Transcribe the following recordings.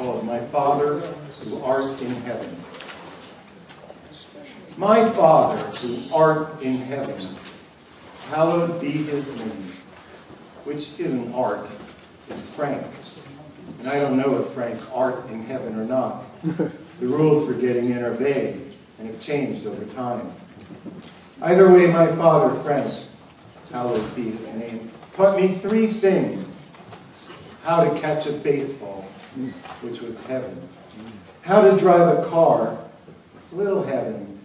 called My Father Who Art in Heaven. My Father who art in heaven, hallowed be his name, which isn't art, it's Frank. And I don't know if Frank art in heaven or not. The rules for getting in are vague and have changed over time. Either way, my father, Frank, hallowed be his name, taught me three things. How to catch a baseball, which was heaven. How to drive a car, little heaven,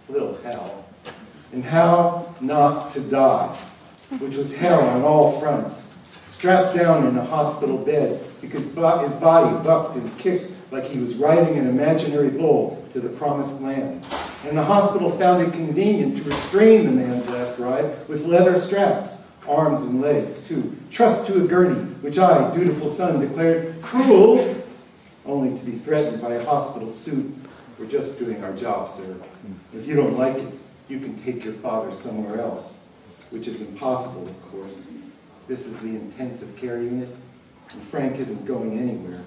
little hell. And how not to die, which was hell on all fronts. Strapped down in a hospital bed because his body bucked and kicked like he was riding an imaginary bull to the promised land. And the hospital found it convenient to restrain the man's last ride with leather straps, arms and legs, too. Trussed to a gurney, which I, dutiful son, declared cruel, only to be threatened by a hospital suit. We're just doing our job, sir. If you don't like it, you can take your father somewhere else, which is impossible, of course. This is the intensive care unit, and Frank isn't going anywhere.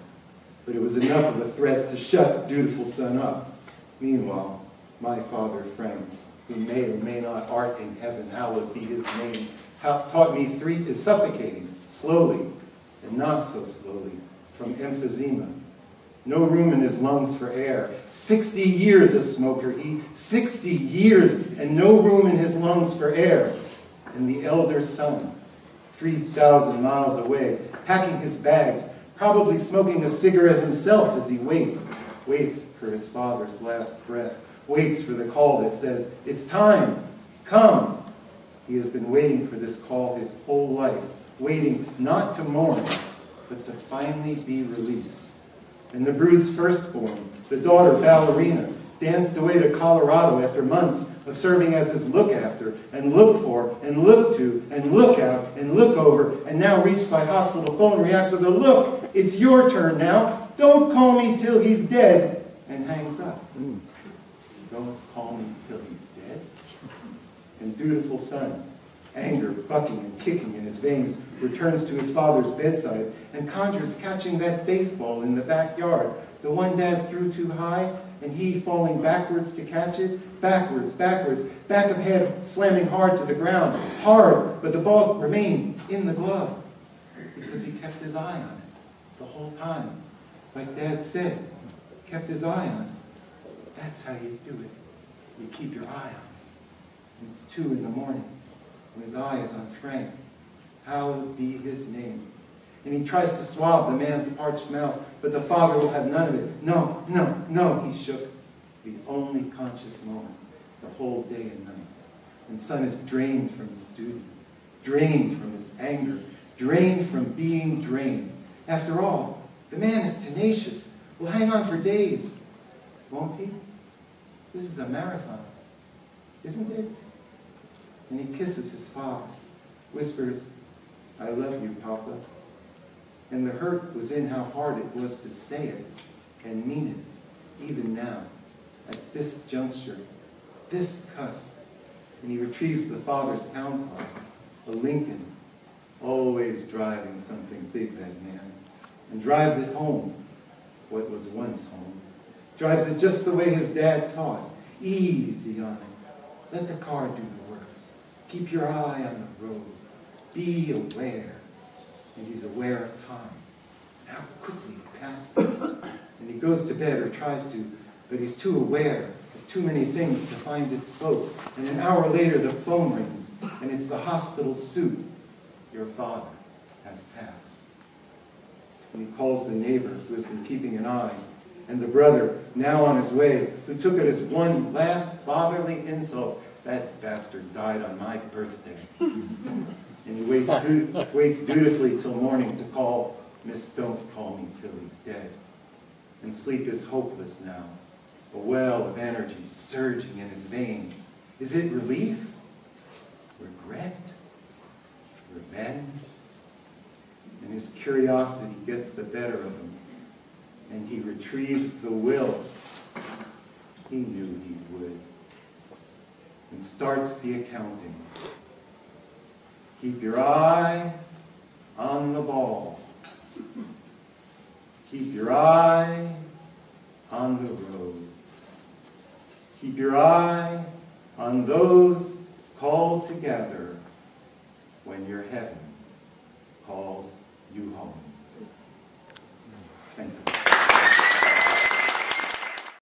But it was enough of a threat to shut dutiful son up. Meanwhile, my father, Frank, who may or may not art in heaven, hallowed be his name, taught me three is suffocating, slowly, and not so slowly, from emphysema. No room in his lungs for air. 60 years a smoker, 60 years, and no room in his lungs for air. And the elder son, 3,000 miles away, packing his bags, probably smoking a cigarette himself as he waits for his father's last breath, waits for the call that says, "It's time, come." He has been waiting for this call his whole life, waiting not to mourn, but to finally be released. And the brood's firstborn, the daughter ballerina, danced away to Colorado after months of serving as his look-after, and look for, and look to, and look out, and look over, and now reached by hospital phone, reacts with a look, "It's your turn now, don't call me till he's dead," and hangs up. Don't call me till he's dead? And dutiful son, anger bucking and kicking in his veins, returns to his father's bedside and conjures catching that baseball in the backyard, the one Dad threw too high, and he falling backwards to catch it, backwards, back of head slamming hard to the ground, hard, but the ball remained in the glove because he kept his eye on it the whole time. Like Dad said, kept his eye on it. That's how you do it. You keep your eye on it. And it's 2 in the morning, and his eye is on Frank. Hallowed be his name. And he tries to swab the man's parched mouth, but the father will have none of it. No, no, no, he shook. The only conscious moment, the whole day and night. And son is drained from his duty, drained from his anger, drained from being drained. After all, the man is tenacious, will hang on for days. Won't he? This is a marathon, isn't it? And he kisses his father, whispers, "I love you, Papa." And the hurt was in how hard it was to say it and mean it, even now, at this juncture, this cusp. And he retrieves the father's town car, a Lincoln, always driving something big, that man, and drives it home, what was once home. Drives it just the way his dad taught, easy on it. Let the car do the work. Keep your eye on the road. Be aware. And he's aware of time. How quickly it passes. And he goes to bed, or tries to, but he's too aware of too many things to find its spoke. And an hour later the phone rings, and it's the hospital suit. Your father has passed. And he calls the neighbor who has been keeping an eye, and the brother, now on his way, who took it as one last fatherly insult. That bastard died on my birthday. And he waits dutifully till morning to call, "Miss, don't call me till he's dead." And sleep is hopeless now, a well of energy surging in his veins. Is it relief? Regret? Revenge? And his curiosity gets the better of him, and he retrieves the will. He knew he would. And starts the accounting. Keep your eye on the ball. Keep your eye on the road. Keep your eye on those called together when your heaven calls you home. Thank you.